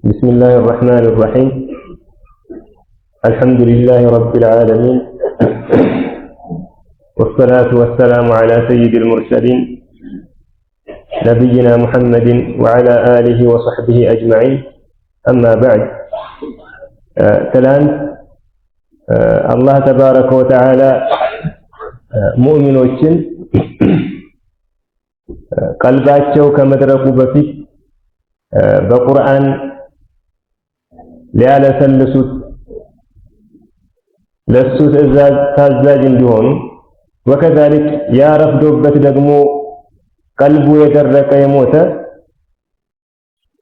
بسم الله الرحمن الرحيم. الحمد لله رب العالمين، والصلاة والسلام على سيد المرسلين نبينا محمد وعلى آله وصحبه أجمعين. أما بعد، تلان الله تبارك وتعالى ሙእሚኖችን ቀልባቸው ከመድረቁ በፊት በቁርአን ሊያለሰልሱት ለሱ ትእዛዝ ታዛዥ እንዲሆኑ ወከዛሊክ ያረፍዶበት ደግሞ ቀልቡ የደረቀ የሞተ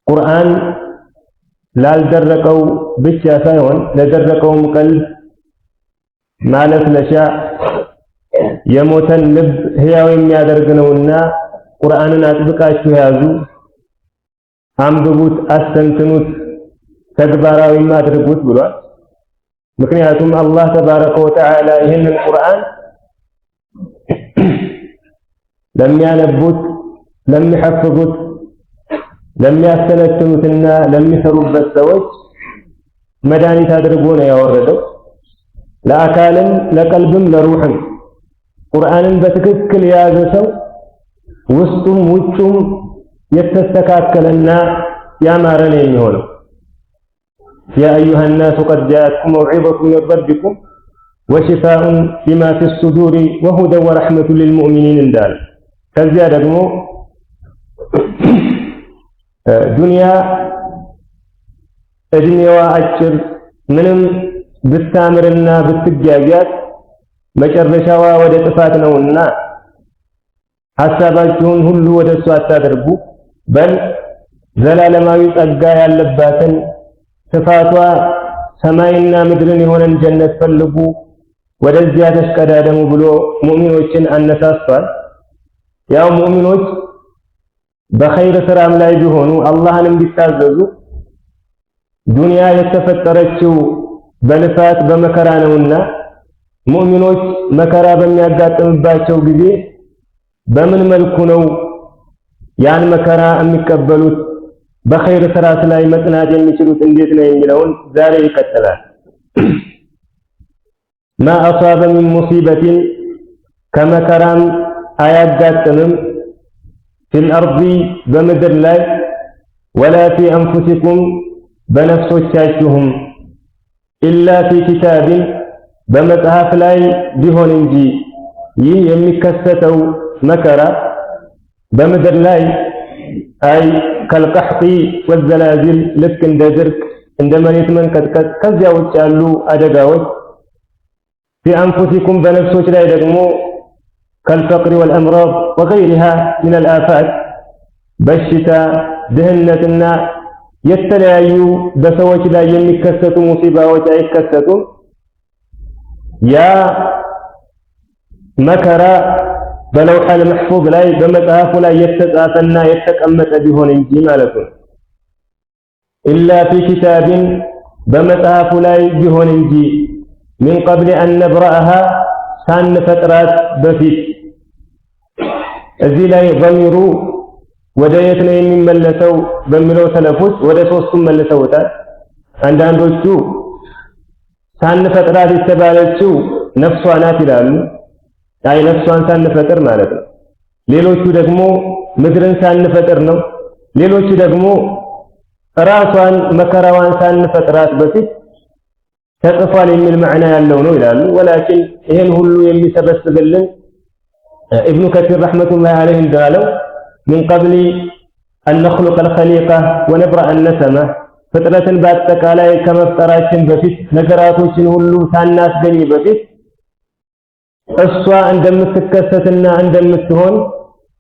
ቁርአን ላልደረቀው ብቻ ሳይሆን ለደረቀውም ቀልብ ማለስለሻ የሞተን ልብ ህያው የሚያደርግ ነውና ቁርአንን አጥብቃችሁ ያዙ፣ አንብቡት፣ አስተንትኑት፣ ተግባራዊም አድርጉት ብሏል። ምክንያቱም አላህ ተባረከ ወተዓላ ይህንን ቁርአን ለሚያነቡት፣ ለሚሐፍዙት፣ ለሚያስተነትኑትና ለሚሰሩበት ሰዎች መድኃኒት አድርጎ ነው ያወረደው። ለአካልም ለቀልብም ለሩህም ቁርአንን በትክክል የያዘ ሰው ውስጡም ውጩም የተስተካከለና ያማረ ነው የሚሆነው። ያ አዩሃ الناس قد جاءتكم موعظة من ربكم وشفاء لما في الصدور وهدى ورحمة للمؤمنين እንዳለ ከዚያ ደግሞ ዱንያ እድሜዋ አጭር ምንም ብታምርና ብትጋጋት መጨረሻዋ ወደ ጥፋት ነውና ሐሳባችሁን ሁሉ ወደሱ አታደርጉ፣ በል ዘላለማዊ ጸጋ ያለባትን ስፋቷ ሰማይና ምድርን የሆነን ጀነት ፈልጉ፣ ወደዚያ ተሽቀዳደሙ ብሎ ሙእሚኖችን አነሳስቷል። ያው ሙእሚኖች በኸይር ስራም ላይ ቢሆኑ አላህንም ቢታዘዙ ዱንያ የተፈጠረችው በልፋት በመከራ ነውና ሙእሚኖች መከራ በሚያጋጥምባቸው ጊዜ በምን መልኩ ነው ያን መከራ የሚቀበሉት? በኸይር ስራት ላይ መጽናት የሚችሉት እንዴት ነው የሚለውን ዛሬ ይቀጥላል። ማ አሳበ ሚን ሙሲበቲን ከመከራም አያጋጥምም ፊል አርዲ በምድር ላይ ወላ ፊ አንፉሲኩም በነፍሶቻችሁም ኢላ ፊ ኪታቢን በመጽሐፍ ላይ ቢሆን እንጂ ይህ የሚከሰተው መከራ በምድር ላይ አይ ከልቀሕጢ ወዘላዚል ልክ እንደ ድርቅ እንደ መሬት መንቀጥቀጥ ከዚያ ውጭ ያሉ አደጋዎች ፊ አንፉሲኩም በነፍሶች ላይ ደግሞ ከልፈቅሪ ወልአምራድ ወገይሪሃ ሚን አልአፋት በሽታ ድህነትና የተለያዩ በሰዎች ላይ የሚከሰቱ ሙሲባዎች አይከሰቱም። ያ መከራ በለውሐል መሕፉዝ ላይ በመጽሐፉ ላይ የተጻፈና የተቀመጠ ቢሆን እንጂ ማለት ነው። ኢላ ፊ ኪታቢን በመጽሐፉ ላይ ቢሆን እንጂ ሚን ቀብል አን ነብረአሃ ሳንፈጥራት በፊት። እዚህ ላይ ضሚሩ ወደ የት ነው የሚመለሰው በሚለው ሰለፎች ወደ ሶስቱም መልሰውታል። አንዳንዶቹ ሳንፈጥራት የተባለችው ነፍሷ ናት ይላሉ። አይ ነፍሷን ሳንፈጥር ማለት ነው። ሌሎቹ ደግሞ ምድርን ሳንፈጥር ነው። ሌሎቹ ደግሞ ራሷን መከራዋን ሳንፈጥራት በፊት ተጽፏል የሚል ማዕና ያለው ነው ይላሉ። ወላኪን ይሄን ሁሉ የሚሰበስብልን ኢብኑ ከሲር ረሕመቱላሂ ዐለይሂ እንዳለው من قبل أن نخلق الخليقة ونبرأ النسمة ፍጥረትን በአጠቃላይ ከመፍጠራችን በፊት ነገራቶችን ሁሉ ሳናስገኝ በፊት እሷ እንደምትከሰትና እንደምትሆን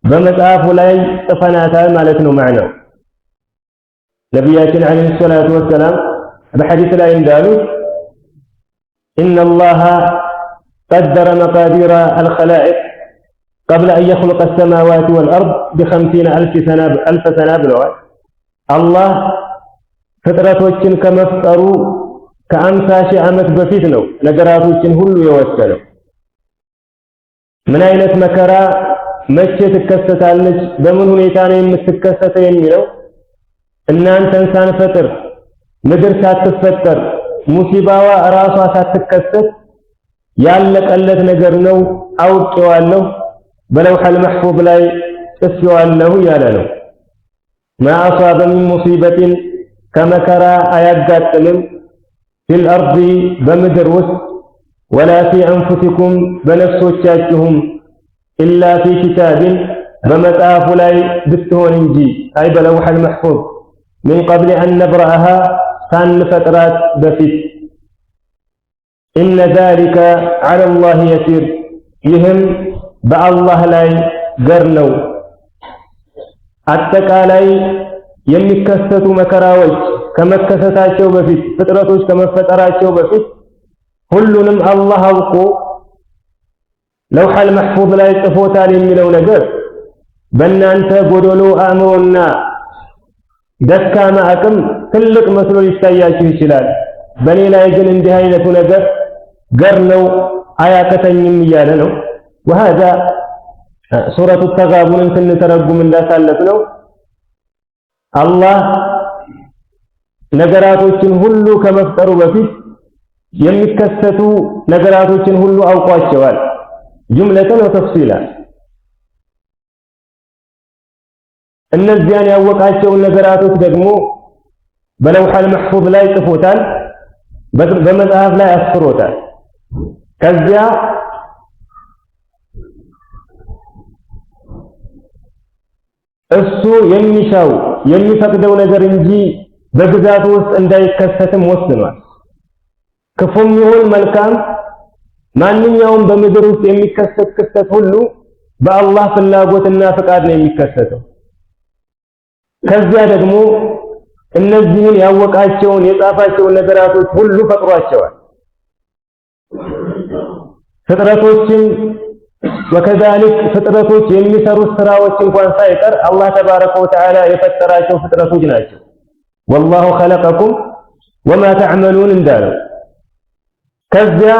በመጽሐፉ ላይ ጽፈናታል ማለት ነው ማዕናው። ነቢያችን አለይሂ ሰላቱ ወሰላም በሐዲስ ላይ እንዳሉት إن الله قدر مقادير الخلائق قبل أن يخلق السماوات والأرض ب50,000 سنة ብለዋል። አላህ ፍጥረቶችን ከመፍጠሩ ከ50,000 ዓመት በፊት ነው ነገራቶችን ሁሉ የወሰነው። ምን አይነት መከራ መቼ ትከሰታለች፣ በምን ሁኔታ ነው የምትከሰተው የሚለው እናንተን ሳንፈጥር ምድር ሳትፈጠር ሙሲባዋ ራሷ ሳትከሰት ያለቀለት ነገር ነው አውቄዋለሁ በለውሐል መሕፉዝ ላይ ጽፌዋለሁ ያለ ነው። ማ አሷበ ሚን ሙሲበትን ከመከራ አያጋጥምም ፊል አርዲ በምድር ውስጥ ወላ ፊ አንፉሲኩም በነፍሶቻችሁም ኢላ ፊ ኪታብን በመጽሐፉ ላይ ብትሆን እንጂ አይ በለውሐል መሕፉዝ ሚን ቀብል አን ነብረአሃ ሳንፈጥራት በፊት ኢነ ዛሊከ ዐለላህ የሲር ይህም በአላህ ላይ ገር ነው። አጠቃላይ የሚከሰቱ መከራዎች ከመከሰታቸው በፊት ፍጥረቶች ከመፈጠራቸው በፊት ሁሉንም አላህ አውቆ ለውሐል መሕፉዝ ላይ ጽፎታል የሚለው ነገር በእናንተ ጎዶሎ አእምሮና ደካማ አቅም ትልቅ መስሎ ሊታያችሁ ይችላል። በኔ ላይ ግን እንዲህ አይነቱ ነገር ገር ነው አያከተኝም እያለ ነው። ወሃዛ ሱረቱ ተጋቡንን ስንተረጉም እንዳሳለፍ ነው አላህ ነገራቶችን ሁሉ ከመፍጠሩ በፊት የሚከሰቱ ነገራቶችን ሁሉ አውቋቸዋል ጁምለተን ወተፍሲላ። እነዚያን ያወቃቸውን ነገራቶች ደግሞ በለውሐል መሕፉዝ ላይ ጽፎታል፣ በመጽሐፍ ላይ አስፍሮታል። ከዚያ እሱ የሚሻው የሚፈቅደው ነገር እንጂ በግዛቱ ውስጥ እንዳይከሰትም ወስኗል። ክፉም ይሁን መልካም ማንኛውም በምድር ውስጥ የሚከሰት ክስተት ሁሉ በአላህ ፍላጎትና ፍቃድ ነው የሚከሰተው። ከዚያ ደግሞ እነዚህን ያወቃቸውን የጻፋቸውን ነገራቶች ሁሉ ፈጥሯቸዋል። ፍጥረቶችን ወከዛሊክ ፍጥረቶች የሚሰሩት ስራዎች እንኳን ሳይቀር አላህ ተባረከ ወተዓላ የፈጠራቸው ፍጥረቶች ናቸው። ወላሁ ኸለቀኩም ወማ ተዕመሉን እንዳለው ከዚያ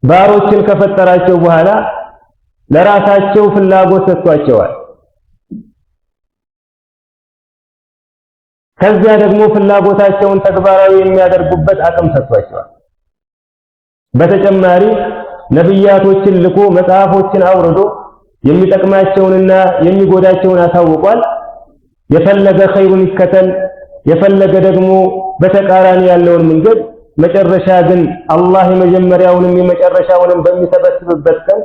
ባሮችን ከፈጠራቸው በኋላ ለራሳቸው ፍላጎት ሰጥቷቸዋል። ከዚያ ደግሞ ፍላጎታቸውን ተግባራዊ የሚያደርጉበት አቅም ሰጥቷቸዋል። በተጨማሪ ነብያቶችን ልኮ መጽሐፎችን አውርዶ የሚጠቅማቸውንና የሚጎዳቸውን አሳውቋል። የፈለገ ኸይሩን ይከተል፣ የፈለገ ደግሞ በተቃራኒ ያለውን መንገድ። መጨረሻ ግን አላህ የመጀመሪያውንም የመጨረሻውንም በሚሰበስብበት ቀን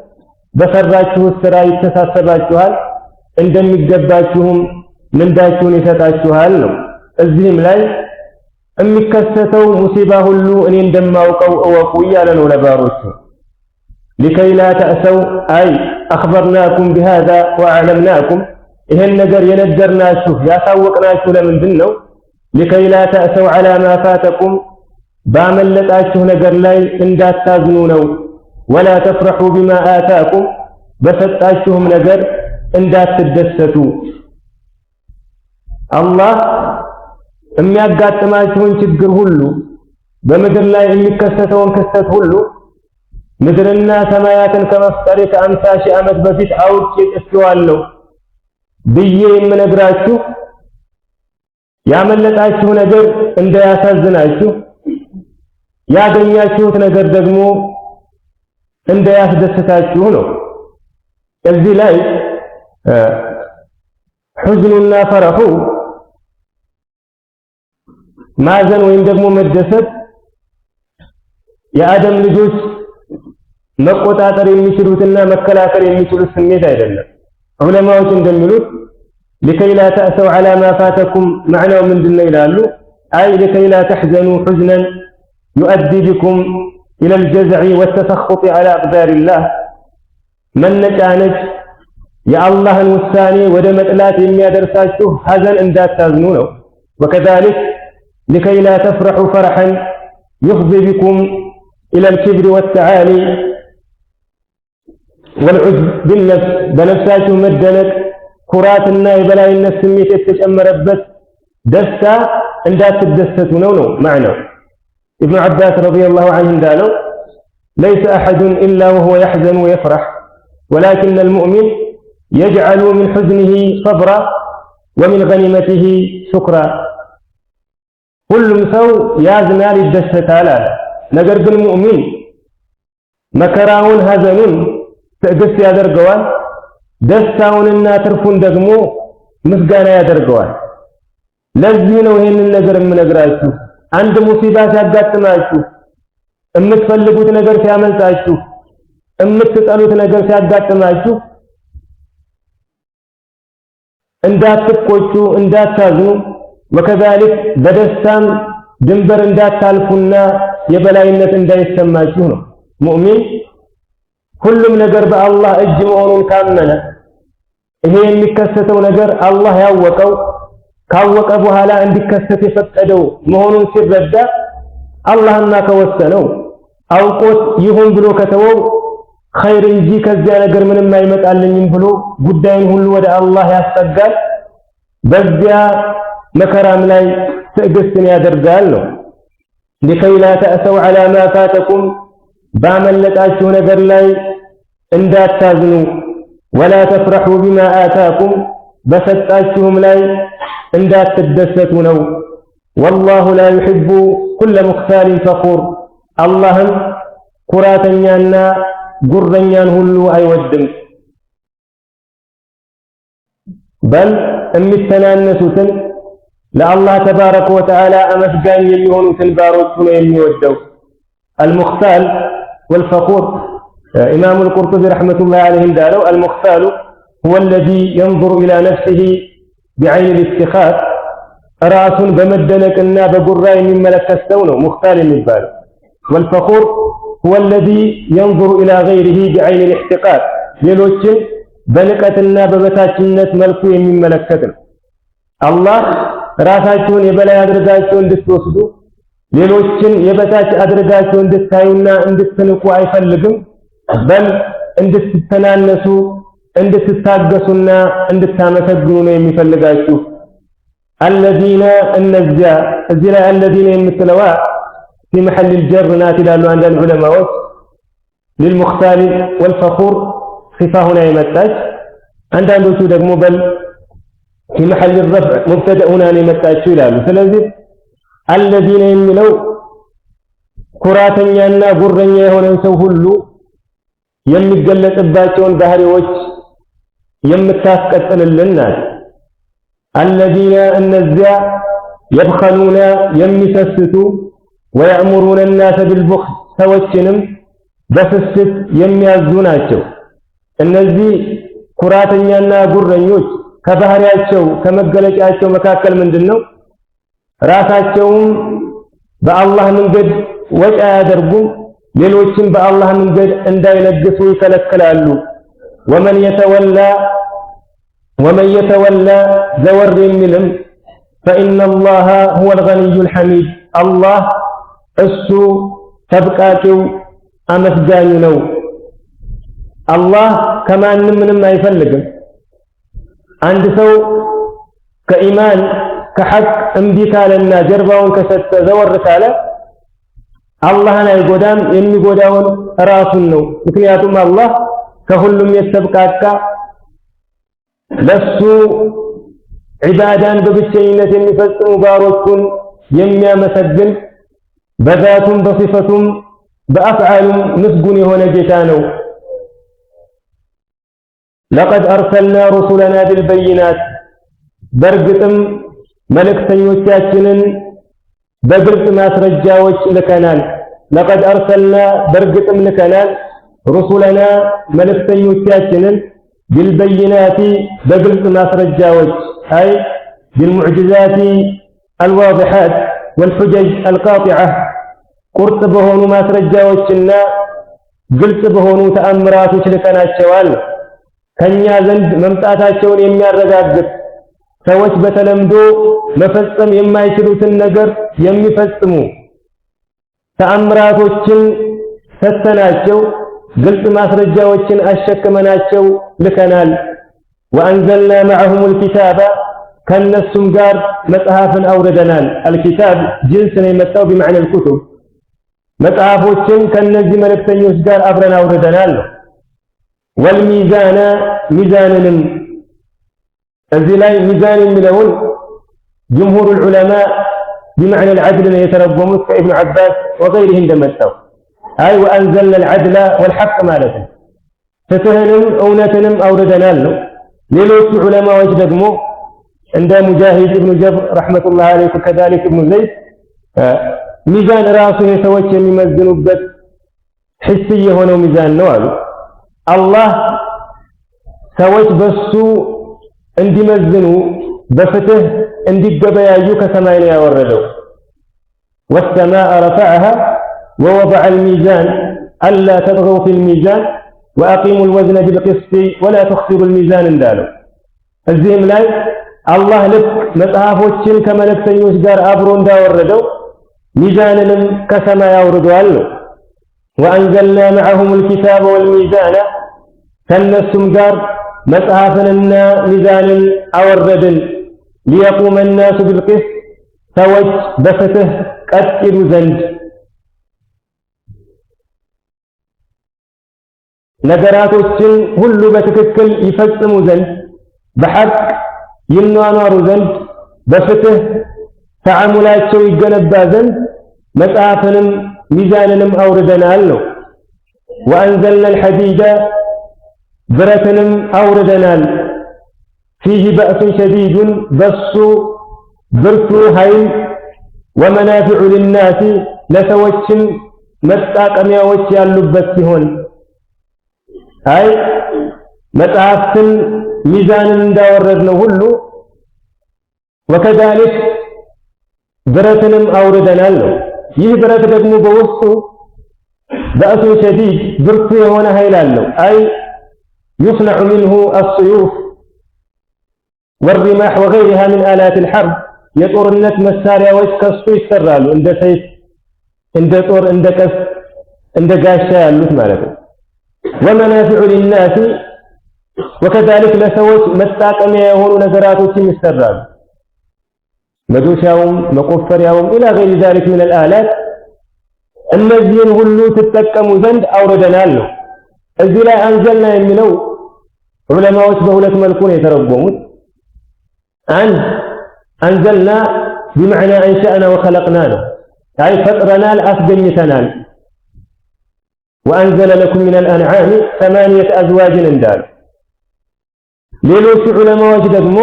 በሰራችሁት ስራ ይተሳሰባችኋል፣ እንደሚገባችሁም ምንዳችሁን ይሰጣችኋል ነው። እዚህም ላይ የሚከሰተው ሙሲባ ሁሉ እኔ እንደማውቀው እወቁ እያለ ነው ለባሮቹ። ሊከይ ላ ተእሰው አይ አኽበርናኩም ቢሃዛ ወአዕለምናኩም ይሄን ነገር የነገርናችሁ ያሳወቅናችሁ ለምንድን ነው? ሊከይ ላ ተእሰው ዐላ ማ ፋተኩም ባመለጣችሁ ነገር ላይ እንዳታዝኑ ነው። ወላ ተፍረሑ ቢማ አታኩም በሰጣችሁም ነገር እንዳትደሰቱ። አላህ የሚያጋጥማችሁን ችግር ሁሉ በምድር ላይ የሚከሰተውን ክስተት ሁሉ ምድርና ሰማያትን ከመፍጠሬ ከ50 ሺህ ዓመት በፊት አውቄ ጽፌዋለሁ ብዬ የምነግራችሁ ያመለጣችሁ ነገር እንዳያሳዝናችሁ፣ ያገኛችሁት ነገር ደግሞ እንዳያስደስታችሁ ነው። እዚህ ላይ ሑዝኑና ፈረሑ ማዘን ወይም ደግሞ መደሰት የአደም ልጆች መቆጣጠር የሚችሉትና መከላከል የሚችሉት ስሜት አይደለም። ዑለማዎች እንደሚሉት لكي لا تأسوا على ما فاتكم معناه ምንድነው ይላሉ። አይ لكي لا تحزنوا حزنا يؤدي بكم إلى الجزع والتسخط على أقدار الله መነጫነጭ የአላህን ውሳኔ ወደ መጥላት የሚያደርሳችሁ ሐዘን እንዳታዝኑ ነው። وكذلك لكي لا تفرحوا فرحا يفضي بكم إلى الكبر والتعالي والعجب بالنفس بنفساችሁ መደነቅ ኩራትና የበላይነት ስሜት የተጨመረበት ደስታ እንዳትደሰቱ ነው ማዕናው። ኢብኑ አባስ ረዲየላሁ ዐንሁ እንዳለው ليس أحد إلا وهو يحزن ويفرح ولكن المؤمن يجعل من حزنه صبرا ومن غنيمته شكرا ሁሉም ሰው ያዝናል ይደሰታል አለ። ነገር ግን ሙእሚን መከራውን ሐዘኑን ትዕግስት ያደርገዋል፣ ደስታውንና ትርፉን ደግሞ ምስጋና ያደርገዋል። ለዚህ ነው ይሄንን ነገር የምነግራችሁ። አንድ ሙሲባ ሲያጋጥማችሁ፣ የምትፈልጉት ነገር ሲያመልጣችሁ፣ የምትጠሉት ነገር ሲያጋጥማችሁ እንዳትቆጩ፣ እንዳታዝኑ ወከዛሊክ በደስታም ድንበር እንዳታልፉና የበላይነት እንዳይሰማችሁ ነው። ሙእሚን ሁሉም ነገር በአላህ እጅ መሆኑን ካመነ ይሄ የሚከሰተው ነገር አላህ ያወቀው ካወቀ በኋላ እንዲከሰት የፈቀደው መሆኑን ሲረዳ አላህማ ከወሰነው አውቆት ይሁን ብሎ ከተወው ኸይር እንጂ ከዚያ ነገር ምንም አይመጣልኝም ብሎ ጉዳዩን ሁሉ ወደ አላህ ያስጠጋል። በዚያ መከራም ላይ ትዕግስትን ያደርጋል ነው። لكي لا تأسوا على ما فاتكم ባመለጣችሁ ነገር ላይ እንዳታዝኑ ولا تفرحوا بما آتاكم በሰጣችሁም ላይ እንዳትደሰቱ ነው። والله لا يحب كل مختال فخور አላህም ኩራተኛና ጉረኛን ሁሉ አይወድም። በል የሚተናነሱትን ለአላህ ተባረከ ወተዓላ አመስጋኝ የሚሆኑትን ባሮቹ ነው የሚወደው። المختال والفخور إمام القرطبي رحمة الله عليه እንዳለው المختال هو الذي ينظر إلى نفسه بعين الافتخار ራሱን በመደነቅና በጉራ የሚመለከት ሰው ነው ሙኽታል የሚባለው። والفخور هو الذي ينظر إلى غيره بعين الاحتقار ሌሎችን በንቀትና በበታችነት መልኩ የሚመለከት ነው። አላህ ራሳችሁን የበላይ አድርጋችሁ እንድትወስዱ ሌሎችን የበታች አድርጋችሁ እንድታዩና እንድትንቁ አይፈልግም። በል እንድትተናነሱ እንድትታገሱና እንድታመሰግኑ ነው የሚፈልጋችሁ። الذين النزا الذين الذين يمثلوا في محل الجر نات ይላሉ አንዳንድ ዑለማዎች للمختال والفخور صفة هنا يمتاج አንዳንዶቹ ደግሞ በል في محل الرفع مبتدا هنا يمتاج ይላሉ። ስለዚህ الذين የሚለው ኩራተኛና ጉረኛ የሆነን ሰው ሁሉ የሚገለጽባቸውን ባህሪዎች የምታስቀጥልልን ናት። الذين እነዚያ يبخلون የሚሰስቱ ويأمرون الناس بالبخل ሰዎችንም በስስት የሚያዙ ናቸው። እነዚህ ኩራተኛና ጉረኞች ከባህሪያቸው ከመገለጫቸው መካከል ምንድነው? ራሳቸውም በአላህ መንገድ ወጪ አያደርጉም፣ ሌሎችም በአላህ መንገድ እንዳይለግሱ ይከለክላሉ። ومن يتولى ዘወር የሚልም فإن الله هو الغني الحميد الله እሱ ተብቃቂው አመስጋኙ ነው። አላህ ከማንም ምንም አይፈልግም። አንድ ሰው ከኢማን ከሐቅ እምቢ ካለና ጀርባውን ከሰጠ ዘወር ካለ አላህን አይጎዳም፣ የሚጎዳውን ራሱን ነው። ምክንያቱም አላህ ከሁሉም የተብቃቃ ለሱ ዒባዳን በብቸኝነት የሚፈጽሙ ባሮቹን የሚያመሰግን በዛቱም በሲፈቱም በአፍዓሉም ምስጉን የሆነ ጌታ ነው። لقد أرسلنا رسلنا بالبينات በእርግጥም መልእክተኞቻችንን በግልጽ ማስረጃዎች ልከናል። لقد أرسلنا በእርግጥም ልከናል رسلنا መልእክተኞቻችንን بالبينات በግልጽ ማስረጃዎች أي بالمعجزات الواضحات والحجج القاطعة ቁርጥ በሆኑ ማስረጃዎችና ግልጽ በሆኑ ተአምራቶች ልከናቸዋል። ከኛ ዘንድ መምጣታቸውን የሚያረጋግጥ ሰዎች በተለምዶ መፈጸም የማይችሉትን ነገር የሚፈጽሙ ተአምራቶችን ሰተናቸው ግልጽ ማስረጃዎችን አሸክመናቸው ልከናል። وأنزلنا معهم الكتاب ከነሱም ጋር መጽሐፍን አውርደናል። الكتاب ጅንስ ነው የመጣው بمعنى الكتب መጽሐፎችን ከነዚህ መልእክተኞች ጋር አብረን አውርደናል። والميزان ሚዛንንም እዚህ ላይ ሚዛን የሚለውን ጅምሁር ዑለማ بمعنى العدل يترجمت كابن عباس وغيره እንደመጣው አይ وأنزلنا العدل والحق ማለት ነው ፍትህንም እውነትንም አውርደናል ነው ሌሎች ዑለማዎች ደግሞ እንደ ሙጃሂድ ኢብኑ ጀብር ረህመቱላህ ዐለይሂ ከذلك ኢብኑ ዘይድ ሚዛን ራሱ የሰዎች የሚመዝኑበት ህስ የሆነው ሚዛን ነው አሉ አላህ ሰዎች በሱ እንዲመዝኑ በፍትህ እንዲገበያዩ ከሰማይ ነው ያወረደው والسماء رفعها ووضع الميزان ألا تطغوا في الميزان وأقيموا الوزن بالقسط ولا تخسروا الميزان እንዳለው እዚህም ላይ አላህ ልክ መጽሐፎችን ከመለክተኞች ጋር አብሮ እንዳወረደው ሚዛንንም ከሰማይ አውርዷል ነው وأنزلنا معهم الكتاب والميزان ከነሱም ጋር መጽሐፍንና ሚዛንን አወረድን ليقوم الناس بالقسط ሰዎች በፍትህ ቀጥ ይሉ ዘንድ ነገራቶችን ሁሉ በትክክል ይፈጽሙ ዘንድ በሐቅ ይኗኗሩ ዘንድ በፍትህ ተዓሙላቸው ይገነባ ዘንድ መጽሐፍንም ሚዛንንም አውርደናል ነው وأنزلنا الحديد ብረትንም አውርደናል فيه بأس شديد بس ብርቱ ኃይል ومنافع للناس ለሰዎችም መጣቀሚያዎች ያሉበት ሲሆን አይ መጽሐፍትን ሚዛንን እንዳወረድነው ሁሉ وكذلك ብረትንም አውርደናል ነው ይህ ብረት ደግሞ በውስጡ بأس شديد ብርቱ የሆነ ኃይል አለው አይ يصنع منه السيوف والرماح وغيرها من آلات الحرب የጦርነት መሳሪያዎች ከሱ ይሰራሉ እንደ ሰይፍ እንደ ጦር እንደ ቀስ እንደ ጋሻ ያሉት ማለት ነው ومنافع للناس وكذلك ለሰዎች መጣቀሚያ የሆኑ ነገራቶችን ይሰራሉ መዶሻውም መቆፈሪያውም الى غير ذلك من الآلات እነዚህን ሁሉ ተጠቀሙ ዘንድ አውርደናል ነው እዚህ ላይ አንዘልና የሚለው ዑለማዎች በሁለት መልኩ ነው የተረጎሙት አንድ أنزلنا بمعنى أنشأنا وخلقنا أي فطرنا أسجنتنا وأنزل لكم من الأنعام 8 أزواج اندال ሌሎች ዑለማዎች ደግሞ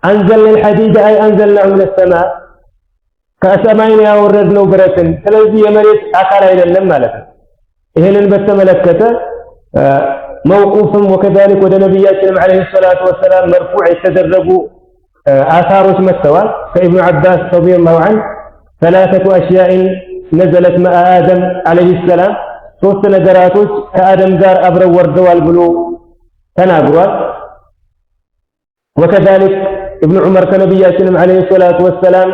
أنزلنا الحديد أي أنزلناه من السماء ከሰማይ ያወረድነው ብረትን ስለዚህ የመሬት አካል አይደለም ማለት ነው ይሄንን በተመለከተ موقوفም وكذلك ወደ ነብያችን عليه الصلاة والسلام مرفوع የተደረጉ آثاروች መጥተዋል ከኢብኑ አባስ رضي الله عنه 3 أشياء نزلت مع آدم عليه السلام ሶስት ነገራቶች ከአደም ጋር አብረው ወርደዋል ብሎ ተናግሯል وكذلك ابن عمر ከነብያችን عليه الصلاة والسلام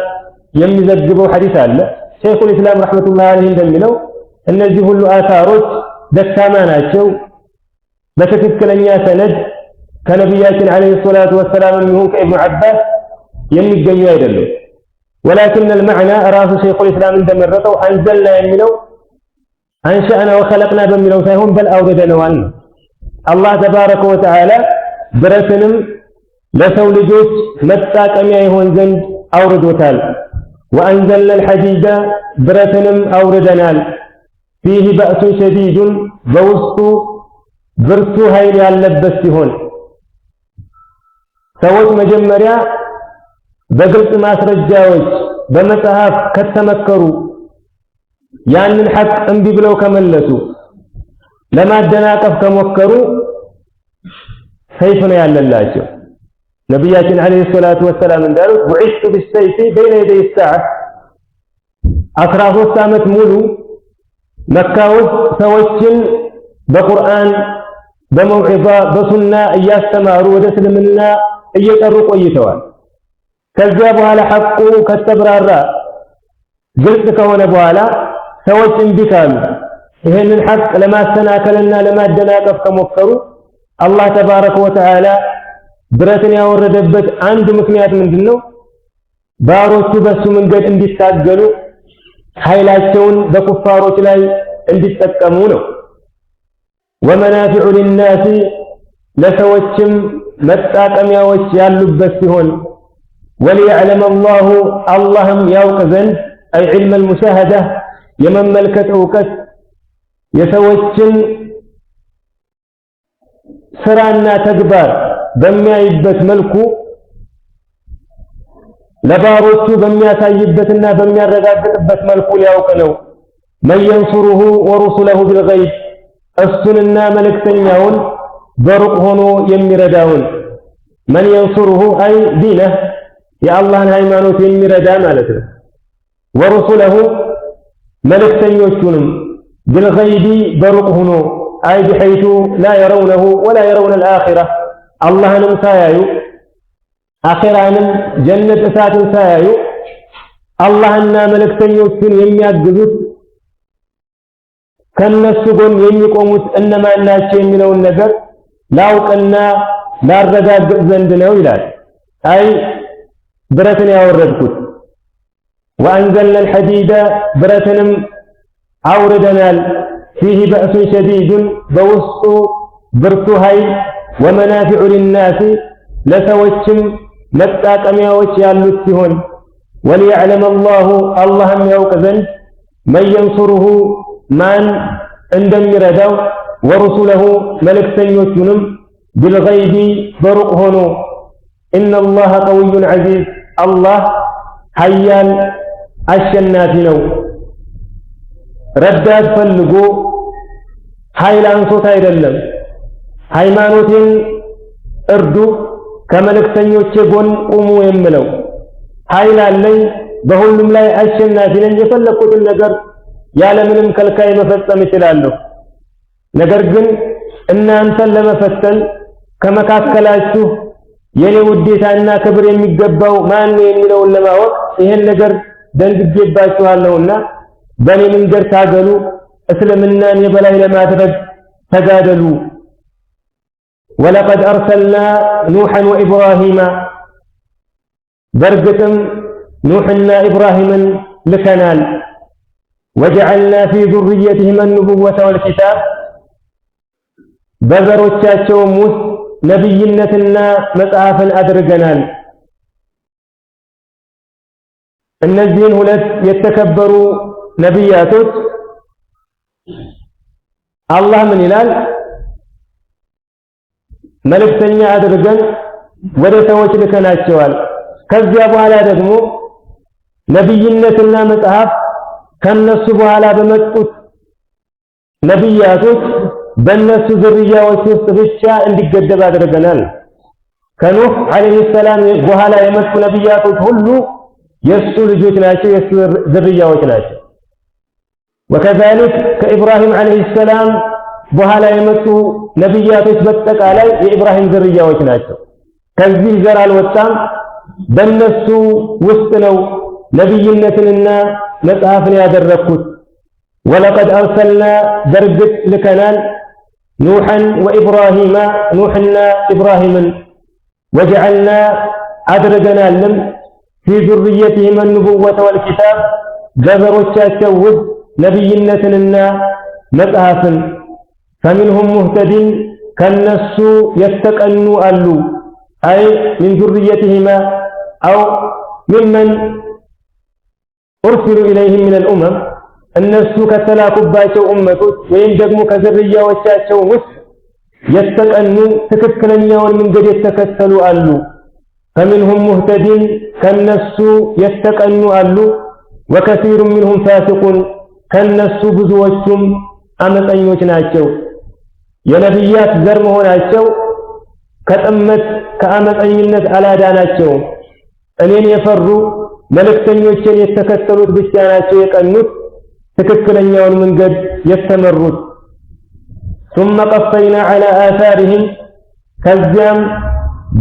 የሚዘግበው ሐዲስ አለ ሸይኹ الإسلام رحمة الله عليه እንደሚለው እነዚህ ሁሉ آثاሮች ደካማ ናቸው በትክክለኛ ሰነድ ከነብያችን عليه الصلاة والسلام የሚሆን ከኢብኑ አባስ የሚገኙ አይደለም ولكن المعنى ራሱ ሸይኹ الإسلام እንደመረጠው አንዘልና የሚለው አንሻአና ወخلقና በሚለው ሳይሆን በል አውርደነዋል አላህ ተባረከ ወተዓላ ብረትንም ለሰው ልጆች መጣቀሚያ ይሆን ዘንድ አውርዶታል وأنزلنا الحديد ብረትንም አውርደናል فيه بأس شديد በውስጡ ብርቱ ኃይል ያለበት ሲሆን ሰዎች መጀመሪያ በግልጽ ማስረጃዎች በመጽሐፍ ከተመከሩ ያንን ሐቅ እንቢ ብለው ከመለሱ ለማደናቀፍ ከሞከሩ ሰይፍ ነው ያለላቸው ነብያችን አለይሂ ሰላቱ ወሰላም እንዳሉት ወዒስቱ ቢሰይፊ በይነ የደይ الساعه 13 ዓመት ሙሉ መካ ውስጥ ሰዎችን በቁርአን በመውዒዛ በሱና እያስተማሩ ወደ እስልምና እየጠሩ ቆይተዋል ከዚያ በኋላ ሐቁ ከተብራራ ግልጽ ከሆነ በኋላ ሰዎች እንቢ ካሉ ይሄንን ሐቅ ለማስተናከልና ለማደናቀፍ ከሞከሩ አላህ ተባረከ ወተዓላ ብረትን ያወረደበት አንድ ምክንያት ምንድነው ባሮቹ በሱ መንገድ እንዲታገሉ ኃይላቸውን በኩፋሮች ላይ እንዲጠቀሙ ነው ومنافع للناس ለሰዎችም መጣቀሚያዎች ያሉበት ሲሆን وليعلم الله اللهم يوق ዘንድ أي علم المشاهدة የመመልከት ዕውቀት የሰዎችን ስራና ተግባር በሚያይበት መልኩ ለባሮቹ በሚያሳይበትና በሚያረጋግጥበት መልኩ ሊያውቅ ነው። من ينصره ورسله بالغيب እሱንና መልእክተኛውን በሩቅ ሆኖ የሚረዳውን من ينصره أي دينه የአላህን ሃይማኖት የሚረዳ ማለት ነው። ورسله መልእክተኞቹንም بالغيب በሩቅ ሆኖ أي بحيث لا يرونه ولا يرون الآخرة اللهንም ሳያዩ አኺራንም ጀነት እሳትን ሳያዩ አላህና መልእክተኞቹን የሚያግዙት ከነሱ ጎን የሚቆሙት እነማን ናቸው የሚለውን ነገር ላውቅና ላረጋግጥ ዘንድ ነው ይላል። አይ ብረትን ያወረድኩት وأنزلنا الحديد ብረትንም አውርደናል فيه بأس شديد በውስጡ ብርቱ ኃይል ومنافع للناس ለሰዎችም መጣቀሚያዎች ያሉት ሲሆን وليعلم الله اللهم ያውቅ ዘንድ من ينصره ማን እንደሚረዳው ورسله መልእክተኞቹንም بالغيب በሩቅ ሆኖ إن الله قوي عزيز الله ኃያል አሸናፊ ነው። ረዳት ፈልጎ ኃይል አንሶት አይደለም። ሃይማኖቴን እርዱ ከመልእክተኞቼ ጎን ቁሙ የምለው ኃይል አለኝ፣ በሁሉም ላይ አሸናፊ ነኝ፣ የፈለኩትን ነገር ያለምንም ከልካይ መፈጸም እችላለሁ። ነገር ግን እናንተን ለመፈተን ከመካከላችሁ የኔ ውዴታና ክብር የሚገባው ማን ነው የሚለውን ለማወቅ ይሄን ነገር ደንግጌባችኋለሁና በኔ መንገድ ታገሉ፣ እስልምናን የበላይ ለማድረግ ተጋደሉ። ولقد أرسلنا نوحا وإبراهيم برقتم نوحنا إبراهيما لكنال وجعلنا في ذريتهما النبوة والكتاب بذروቻቸውም ውስጥ ነብይነትና መጽሐፍን አድርገናል። እነዚህን ሁለት የተከበሩ ነብያቶች አላህ ምን ይላል? መልእክተኛ አድርገን ወደ ሰዎች ልከናቸዋል። ከዚያ በኋላ ደግሞ ነብይነትና መጽሐፍ ከነሱ በኋላ በመጡት ነብያቶች በእነሱ ዝርያዎች ውስጥ ብቻ እንዲገደብ አድርገናል። ከኑህ አለይሂ ሰላም በኋላ የመጡ ነብያቶች ሁሉ የሱ ልጆች ናቸው፣ የሱ ዝርያዎች ናቸው። ወከዛሊክ ከኢብራሂም አለይሂ ሰላም በኋላ የመጡ ነብያቶች በጠቃላይ የኢብራሂም ዝርያዎች ናቸው። ከዚህ ዘር አልወጣም፣ በእነሱ ውስጥ ነው ነብይነትንና መጽሐፍን ያደረኩት። ወለቀድ አርሰልና በርግጥ ልከናል ኑሐን ወኢብራሂማ ኑሕና ኢብራሂምን ወጀዐልና አድርገናልም ፊ ዙርየትህም النبوة والكتاب ዘሮቻቸው ውስጥ ነብይነትንና መጽሐፍን فمنهم مهتدين ከነሱ የተቀኑ አሉ አይ من ذريتهما أو ممن أرسلوا إليهم من الأمم እነሱ ከተላኩባቸው ኡመቶች ወይም ደግሞ ከዝርያዎቻቸው ውስጥ የተቀኑ ትክክለኛውን መንገድ የተከተሉ አሉ። فمنهم مهتدين ከነሱ የተቀኑ አሉ وكثير منهم فاسقون ከነሱ ብዙዎቹም አመፀኞች ናቸው። የነብያት ዘር መሆናቸው ከጥመት ከአመፀኝነት አላዳናቸውም። እኔን የፈሩ መልእክተኞችን የተከተሉት ብቻ ናቸው የቀኑት ትክክለኛውን መንገድ የተመሩት። ثم قفينا على آثارهم ከዚያም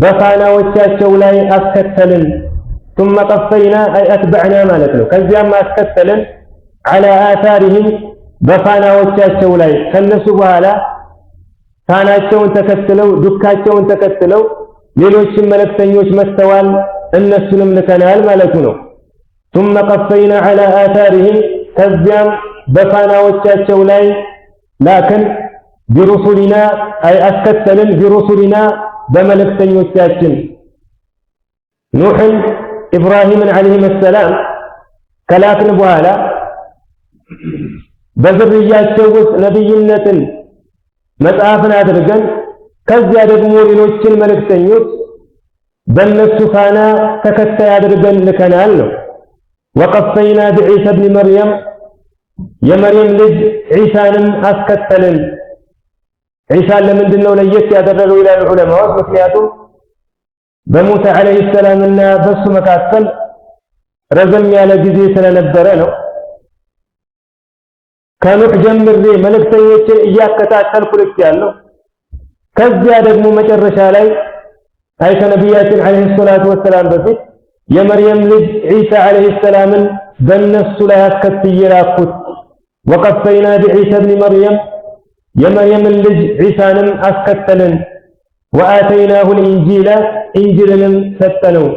በፋናዎቻቸው ላይ አስከተልን። ثم قفينا أي أتبعنا ማለት ነው። ከዚያም አስከተልን على آثارهم በፋናዎቻቸው ላይ ከነሱ በኋላ ፋናቸውን ተከትለው ዱካቸውን ተከትለው ሌሎችም መልእክተኞች መጥተዋል፣ እነሱንም ልከናል ማለቱ ነው። ثم قفينا على آثارهم ከዚያም በፋናዎቻቸው ላይ ላክን ቢሩሱሊና አይ አስከተልን ቢሩሱሊና በመልእክተኞቻችን ኑሕን ኢብራሂምን አለይሂ ሰላም ከላክን በኋላ በዝርያቸው ውስጥ ነብይነትን መጽሐፍን አድርገን ከዚያ ደግሞ ሌሎችን መልእክተኞች በእነሱ ፋና ተከታይ አድርገን ልከናል ነው። ወቀፈይና ቢዒሳ ብን መርየም የመርየም ልጅ ዒሳንም አስከተልን። ዒሳን ለምንድን ነው ለየት ያደረገው ይላሉ ዑለማዎች። ምክንያቱም በሙሳ አለይሂ ሰላምና በሱ መካከል ረዘም ያለ ጊዜ ስለነበረ ነው። ከኑህ ጀምሬ መልእክተኞችን እያከታተልኩ ልኬያለሁ። ከዚያ ደግሞ መጨረሻ ላይ ከነቢያችን አለይሂ ሰላቱ ወሰላም በፊት የመርየም ልጅ ዒሳ አለይሂ ሰላምን በእነሱ ላይ አስከትዬ ላኩት። ወቀፈይና ቢዒሳ ብን መርየም የመርየምን ልጅ ዒሳንም አስከተልን። ወአተይናሁ ልኢንጂላ ኢንጂልንም ሰጠነው።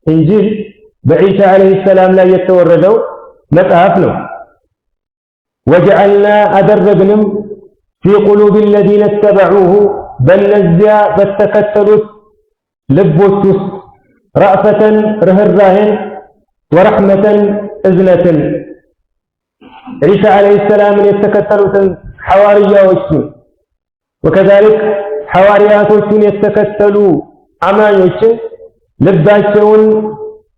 ኢንጂል በዒሳ አለይሂ ሰላም ላይ የተወረደው መጽሐፍ ነው። ወጀዐልና አደረግንም ፊ ቁሉብ አለዚነ ተበዑሁ በእነዚያ በተከተሉት ልቦች ውስጥ ረእፈተን ርህራሄን ወረሕመተን እዝነትን ዒሳ አለይሂ ሰላምን የተከተሉትን ሐዋርያዎችን ወከዛሊክ ሐዋርያቶቹን የተከተሉ አማኞችን ልባቸውን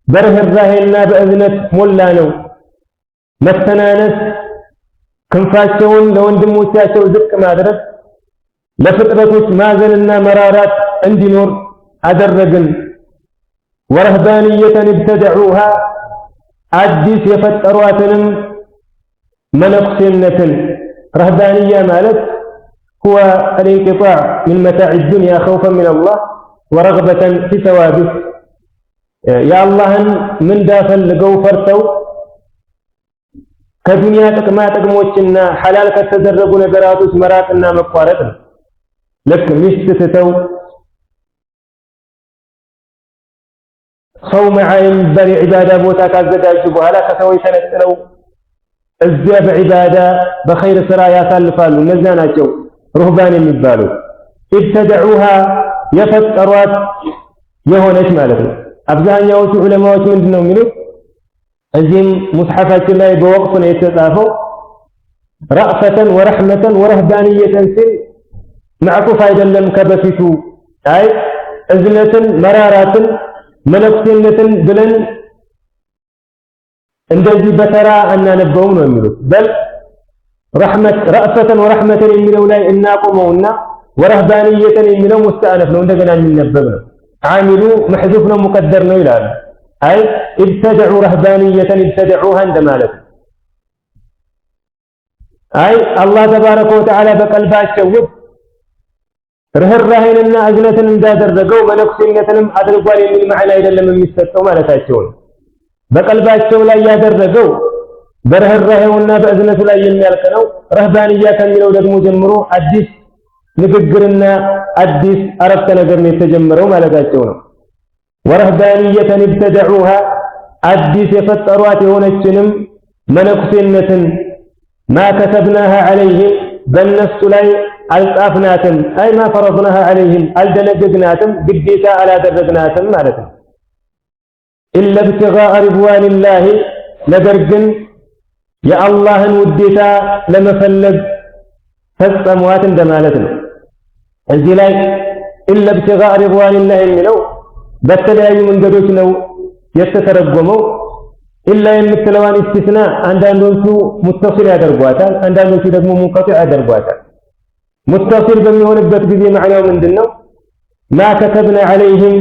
በርህራሄና በእዝነት ሞላ ነው። መተናነስ፣ ክንፋቸውን ለወንድሞቻቸው ዝቅ ማድረግ፣ ለፍጥረቶች ማዘንና መራራት እንዲኖር አደረግን። ወረህባንየተን ኢብተደዑሃ አዲስ የፈጠሯትንም መነኩሴነትን። ረህባንያ ማለት ሁወ አልኢንቂጣዕ ሚን መታዕ ዱንያ ኸውፈን ሚን አላህ ወረግበተን ፊ ሰዋቢህ የአላህን ምንዳ ፈልገው ፈርተው ከዱንያ ጥቅማ ጥቅሞችና ሐላል ከተደረጉ ነገራቶች መራቅና መቋረጥ ነው። ልክ ሚስት ትተው ሰው መዓ የሚባል የዒባዳ ቦታ ካዘጋጁ በኋላ ከሰዎች ተነጥለው እዚያ በዒባዳ በኸይር ስራ ያሳልፋሉ። እነዚያ ናቸው ሩህባን የሚባሉ። ኢብተደዑሃ የፈጠሯት የሆነች ማለት ነው። አብዛኛዎቹ ዑለማዎች ምንድነው የሚሉት? እዚህም ሙስሐፋችን ላይ በወቅቱ ነው የተጻፈው ረእፈተን ወረሕመተን ወረህባንየተን ሲል ማዕጡፍ አይደለም ከበፊቱ። አይ እዝነትን፣ መራራትን፣ መነኩሴነትን ብለን እንደዚህ በተራ አናነበውም ነው የሚሉት። በል ረእፈተን ወረሕመተን የሚለው ላይ እናቆመውና ወረህባንየተን የሚለው ሙስተአነፍ ነው እንደገና የሚነበብ ነው። ዓሚሉ መሕዙፍ ነው ሙቀደር ነው ይላሉ። አይ ኢብተደዑ ረህባንየተን ኢብተደዑሃ እንደማለት ነው። አይ አላህ ተባረከ ወተዓላ በቀልባቸው ውስጥ ርህራሄንና እዝነትን እንዳደረገው መነኩሴነትንም አድርጓል የሚል ማዕና አይደለም የሚሰጠው ማለታቸው ነው። በቀልባቸው ላይ ያደረገው በርህራሄውና በእዝነቱ ላይ የሚያልቅ ነው። ረህባንያ ከሚለው ደግሞ ጀምሮ አዲስ ንግግርና አዲስ አረፍተ ነገር ነው የተጀመረው ማለታቸው ነው። ወረህባንየተን ኢብተደዑሃ አዲስ የፈጠሯት የሆነችንም መነኩሴነትን ማ ከተብናሃ ዐለይሂም በእነሱ ላይ አልጻፍናትም። አይ ማ ፈረድናሃ ዐለይሂም አልደነገግናትም፣ ግዴታ አላደረግናትም ማለት ነው። ኢላ ብትጋአ ሪድዋኒላሂ ነገር ግን የአላህን ውዴታ ለመፈለግ ፈጸሟት እንደማለት ነው። እዚህ ላይ ኢላ ብትጋአ ሪድዋኒላሂ የሚለው በተለያዩ መንገዶች ነው የተተረጎመው። ኢላ የምትለዋን ኢስቲስና አንዳንዶቹ ሙተሲል ያደርጓታል፣ አንዳንዶቹ ደግሞ ሙንቀጢዕ ያደርጓታል። ሙተሲል በሚሆንበት ጊዜ ማዕናው ምንድነው? ማ ከተብና ዐለይሂም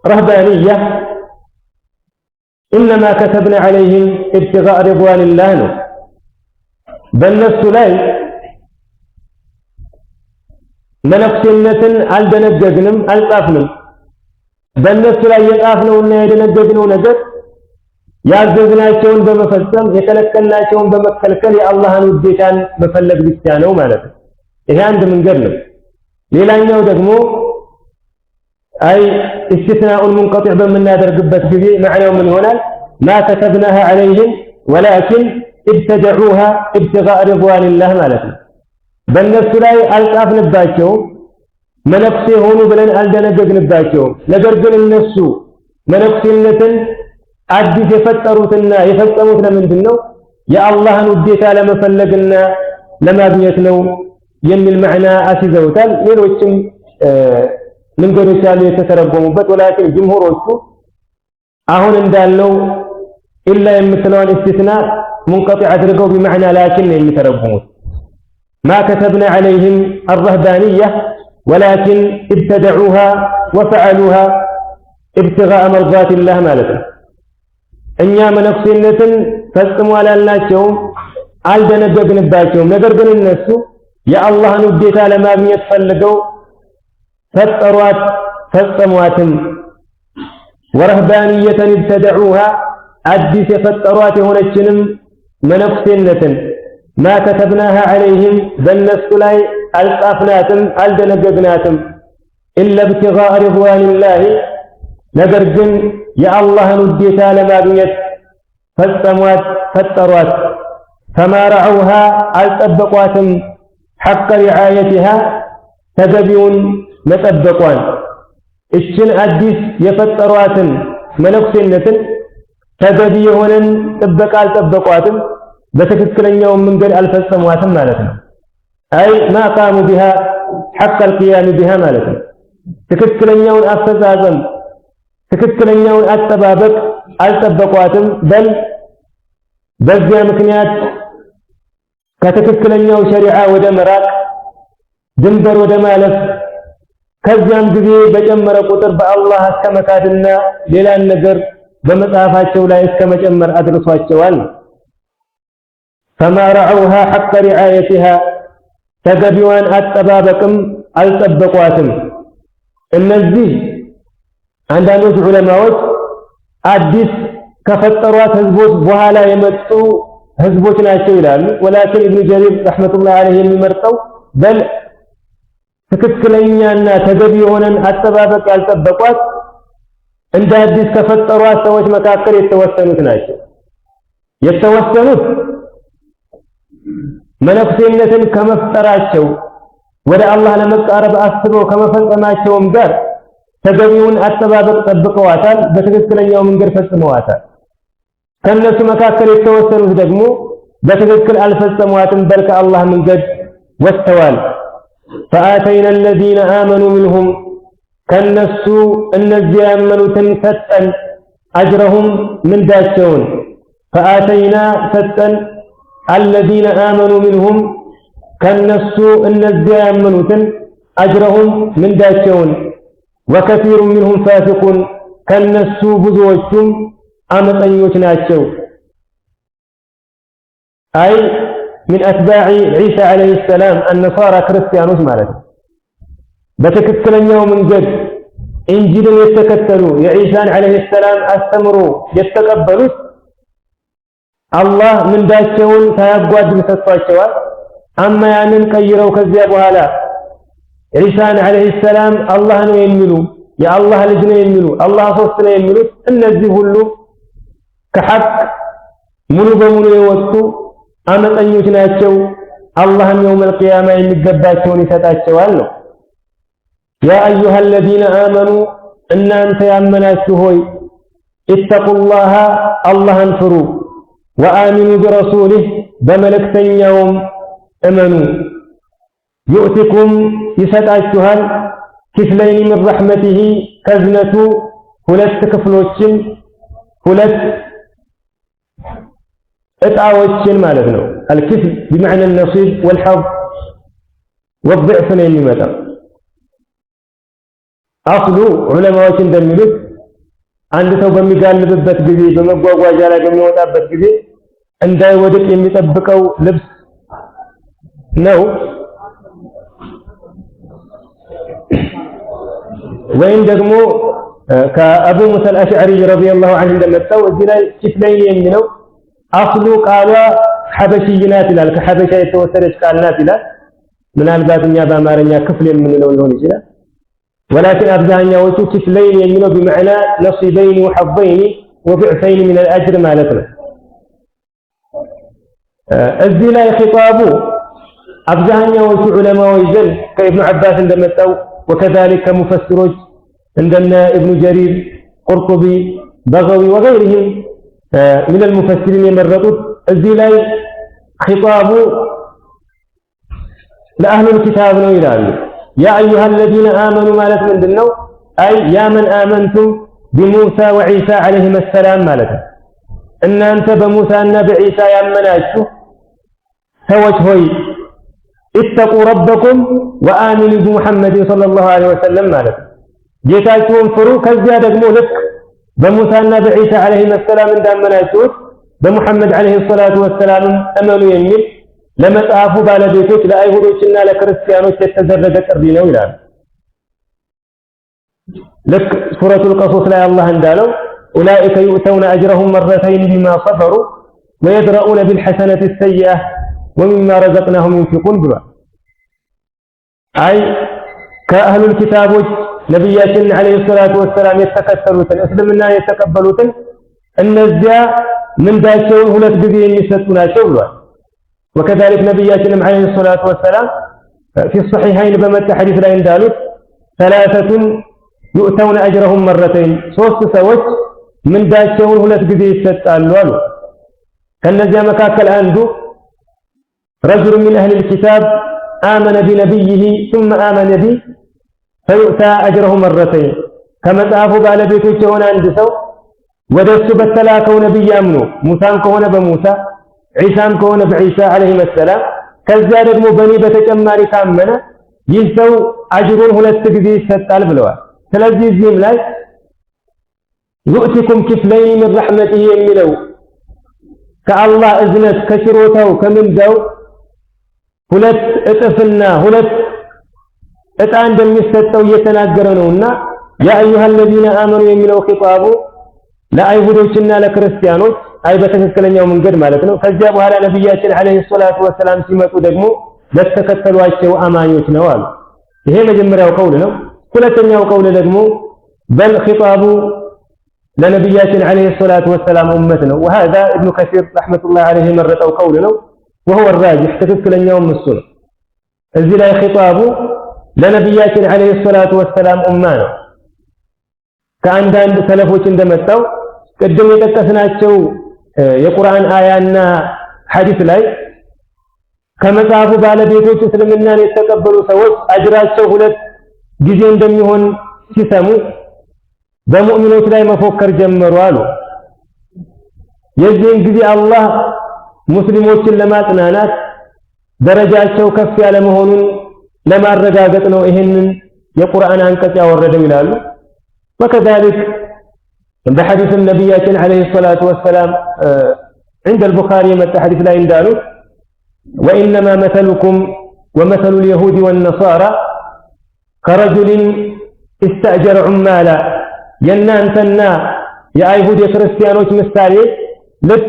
ረህባንያ ኢነማ ከተብና ዐለይሂም ኢብቲጋእ ሪድዋኒላህ ነው። በእነሱ ላይ መነኩሴነትን አልደነገግንም፣ አልጻፍንም። በእነሱ ላይ የጻፍነውና የደነገግነው ነገር ያዘዝናቸውን በመፈጸም የከለከልናቸውን በመከልከል የአላህን ውዴታን መፈለግ ብቻ ነው ማለት ነው። ይሄ አንድ መንገድ ነው። ሌላኛው ደግሞ አይ ኢስቲስናኡል ሙንቀጢዕ በምናደርግበት ጊዜ ማዕናው ምን ይሆናል? ማ ከተብናሃ ዐለይሂም ወላኪን ኢብተደዑሃ ኢብቲጋእ ሪድዋኒላህ ማለት ነው። በእነሱ ላይ አልጻፍንባቸውም፣ መነኩሴ ሆኑ ብለን አልደነገግንባቸውም። ነገር ግን እነሱ መነኩሴነትን አዲስ የፈጠሩትና የፈጸሙት ለምንድን ነው? የአላህን ውዴታ ለመፈለግና ለማግኘት ነው የሚል ማዕና አስይዘውታል። ሌሎችም መንገዶች አሉ የተተረጎሙበት። ወላኪን ጅምሁሮቹ አሁን እንዳለው ኢላ የምትለውን እስቲስና ሙንቀጢዕ አድርገው ቢማዕና ላኪን ነው የሚተረጉሙት። ማ ከተብና ዐለይሂም አልረህባንያ ወላኪን ኢብተደዑሃ ወፈዐሉሃ ኢብትጋአ መርዳቲላህ ማለት ነው። እኛ መነኩሴነትን ፈጽሞ አላልናቸውም፣ አልደነገግንባቸውም። ነገር ግን እነሱ የአላህን ውዴታ ለማግኘት ፈልገው ፈጠሯት ፈጸሟትም። ወረህባንየተን ኢብተደዑሃ አዲስ የፈጠሯት የሆነችንም መነኩሴነትን ማ ከተብናሃ ዐለይሂም በእነሱ ላይ አልጻፍናትም አልደነገግናትም። ኢላ ኢብቲጋአ ሪድዋኒላሂ ነገር ግን የአላህን ውዴታ ለማግኘት ፈጸሟት ፈጠሯት። ፈማ ረዐውሃ አልጠበቋትም ሐቀ ሪዓየቲሃ ተገቢውን መጠበቋን። እችን አዲስ የፈጠሯትን መነኩሴነትን ተገቢ የሆነን ጥበቃ አልጠበቋትም፣ በትክክለኛው መንገድ አልፈጸሟትም ማለት ነው። አይ ማ ቃሙ ቢሃ ሐቀ አልቂያም ቢሃ ማለት ነው። ትክክለኛውን አፈጻጸም ትክክለኛውን አጠባበቅ አልጠበቋትም። በል በዚያ ምክንያት ከትክክለኛው ሸሪዓ ወደ መራቅ ድንበር ወደ ማለፍ ከዚያም ጊዜ በጨመረ ቁጥር በአላህ እስከ መካድና ሌላን ነገር በመጽሐፋቸው ላይ እስከ መጨመር አድርሷቸዋል። ፈማ ረዐውሃ ሐቀ ሪዓየቲሃ ተገቢዋን አጠባበቅም አልጠበቋትም። እነዚህ አንዳንዶች ዑለማዎች አዲስ ከፈጠሯት ህዝቦች በኋላ የመጡ ህዝቦች ናቸው ይላሉ። ወላኪን ኢብኑ ጀሪር ረሕመቱላሂ ዐለይሂ የሚመርጠው በል ትክክለኛና ተገቢ የሆነን አጠባበቅ ያልጠበቋት እንደ አዲስ ከፈጠሯት ሰዎች መካከል የተወሰኑት ናቸው። የተወሰኑት መነኩሴነትን ከመፍጠራቸው ወደ አላህ ለመቃረብ አስበው ከመፈጸማቸውም ጋር ተገቢውን አጠባበቅ ጠብቀዋታል፣ በትክክለኛው መንገድ ፈጽመዋታል። ከነሱ መካከል የተወሰኑት ደግሞ በትክክል አልፈጸሟትም፣ በል ከአላህ መንገድ ወጥተዋል። ፈአተይና አለዚነ አመኑ ሚንሁም ከነሱ እነዚያ ያመኑትን ሰጠን፣ አጅረሁም ምንዳቸውን። ፈአተይና ሰጠን አለዚነ አመኑ ሚንሁም ከነሱ እነዚያ ያመኑትን አጅረሁም ምንዳቸውን። ወከሲሩ ሚንሁም ፋሲቁን ከነሱ ብዙዎቹም አመፀኞች ናቸው። አይ ሚን አትባዕ ዒሳ ዐለይሂ ሰላም አነሳራ ክርስቲያኖች ማለት ነው። በትክክለኛው መንገድ ኢንጂልን የተከተሉ የዒሳን ዐለይሂ ሰላም አስተምሮ የተቀበሉት አላህ ምንዳቸውን ሳያጓድል ሰጥቷቸዋል። አማ ያንን ቀይረው ከዚያ በኋላ ዒሳን ዐለይሂ ሰላም አላህ ነው የሚሉ የአላህ ልጅ ነው የሚሉ አላህ ሶስት ነው የሚሉት እነዚህ ሁሉ ከሐቅ ሙሉ በሙሉ የወጡ አመፀኞች ናቸው። አላህም የውመል ቂያማ የሚገባቸውን ይሰጣቸዋል ነው። ያ አዩሃ አለዚነ አመኑ እናንተ ያመናችሁ ሆይ ኢተቁላሃ አላህን ፍሩ፣ ወአሚኑ ቢረሱሊህ በመልእክተኛውም እመኑ። ዩእቲኩም ይሰጣችኋል ክፍለይን ሚን ረሕመቲሂ ከዝነቱ ሁለት ክፍሎችን ሁለት እጣዎችን ማለት ነው። አልክፍል ቢመዕና ነሲብ ወልሐዝ ወድዕፍ ነው የሚመጣው። አስሉ ዑለማዎች እንደሚሉት አንድ ሰው በሚጋልብበት ጊዜ በመጓጓዣ ላይ በሚወጣበት ጊዜ እንዳይወድቅ የሚጠብቀው ልብስ ነው ወይም ደግሞ ከአቡ ሙሳ አልአሽዓሪ ረዲየላሁ ዐንሁ እንደመጣው እዚህ ላይ ክፍለይን የሚለው አስሉ ቃሏ ሐበሽይ ናት ይላል። ከሐበሻ የተወሰደች ቃል ናት ይላል። ምናልባት እኛ በአማርኛ ክፍል የምንለው ሊሆን ይችላል። ወላኪን አብዛኛዎቹ ክፍለይን የሚለው በመዕና ነሲበይን ወሐዘይን ወድዕፈይን ሚን አልአጅር ማለት ነው። እዚህ ላይ ኺጣቡ አብዛኛዎቹ ዑለማዎች ዘንድ ከኢብኑ ዐባስ እንደመጣው ወከዛሊክ ከሙፈሲሮች እንደነ ኢብኑ ጀሪር قرطبي بغوي وغيرهم من المفسرين يمرطوا الذي لا خطاب لأهل الكتاب نويلان يا أيها الذين آمنوا مالت من دنو أي يا من آمنتم بموسى وعيسى عليهما السلام مالت إن أنت بموسى أن بعيسى يمناችሁ ሰዎች ሆይ اتقوا ربكم وآمنوا بمحمد صلى الله عليه وسلم مالت ጌታችሁን ፍሩ ከዚያ ደግሞ ልክ በሙሳና በዒሳ عليهما السلام እንዳመናችሁት በሙሐመድ عليه الصلاه والسلام እመኑ የሚል ለመጽሐፉ ባለቤቶች ለአይሁዶችና ለክርስቲያኖች የተደረገ ጥሪ ነው ይላል። ልክ ሱረቱል ቀሶስ ላይ አላህ እንዳለው ኡላኢከ ዩእተውነ አጅረሁም መረተይን ቢማ ሰበሩ ወየድረኡነ ቢልሐሰነቲ السيئة ومما رزقناهم ينفقون ብሏል። አይ ከአህሉል ኪታቦች ነብያችን عليه الصلاه والسلام የተከተሉትን እስልምና የተቀበሉትን እነዚያ ምንዳቸውን ሁለት ጊዜ የሚሰጡ ናቸው ብሏል። وكذلك نبياتنا عليه الصلاة والسلام في الصحيحين بمت حديث لا يندالوت ثلاثة يؤتون أجرهم مرتين ሶስት ሰዎች ምንዳቸውን ሁለት ጊዜ ይሰጣሉ አሉ። ከነዚያ መካከል አንዱ رجل من أهل الكتاب آمن بنبيه ثم آمن به فيؤتى أجره مرتين كما تعرفوا ባለቤቶች የሆነ አንድ ሰው ወደሱ በተላከው ነብይ አምኖ ሙሳን ከሆነ በሙሳ ዒሳን ከሆነ በዒሳ عليه السلام ከዛ ደግሞ በኔ በተጨማሪ ካመነ ይህ ሰው አጅሩን ሁለት ጊዜ ይሰጣል ብለዋል። ስለዚህ እዚህም ላይ يؤتكم كفلين من رحمته የሚለው ከአላህ እዝነት ከሽሮታው ከምንዳው ሁለት እጥፍና ሁለት እጣ እንደሚሰጠው እየተናገረ ነውና ያ አዩሃ الذين آمنوا የሚለው ኺጣቡ ለአይሁዶችና ለክርስቲያኖች አይ በትክክለኛው መንገድ ማለት ነው። ከዚያ በኋላ ነብያችን عليه الصلاه والسلام ሲመጡ ደግሞ ለተከተሏቸው አማኞች ነው አሉ። ይሄ መጀመሪያው ቀውል ነው። ሁለተኛው ቀውል ደግሞ በል ኺጣቡ ለነብያችን عليه الصلاه والسلام ኡመት ነው። وهذا ابن كثير رحمه الله عليه መረጠው ቀውል ነው። وهو الراجح ትክክለኛው እሱ ነው። እዚህ ላይ ኺጣቡ ለነብያችን عليه الصلاه والسلام ኡማ ነው። ከአንዳንድ ሰለፎች እንደመጣው ቅድም የጠቀስናቸው የቁርአን አያና ሐዲስ ላይ ከመጽሐፉ ባለቤቶች እስልምናን የተቀበሉ ሰዎች አጅራቸው ሁለት ጊዜ እንደሚሆን ሲሰሙ በሙእሚኖች ላይ መፎከር ጀመሩ አሉ። የዚህን ጊዜ አላህ ሙስሊሞችን ለማጽናናት ደረጃቸው ከፍ ያለ መሆኑን ለማረጋገጥ ነው ይሄንን የቁርአን አንቀጽ ያወረደው ይላሉ። وكذلك بحديث النبي عليه الصلاة والسلام عند البخاري من حديث لا يندالو وإنما مثلكم ومثل اليهود والنصارى كرجل استأجر عمالا ينانتنا يا أيهود يا كريستيانوች ምሳሌ ልክ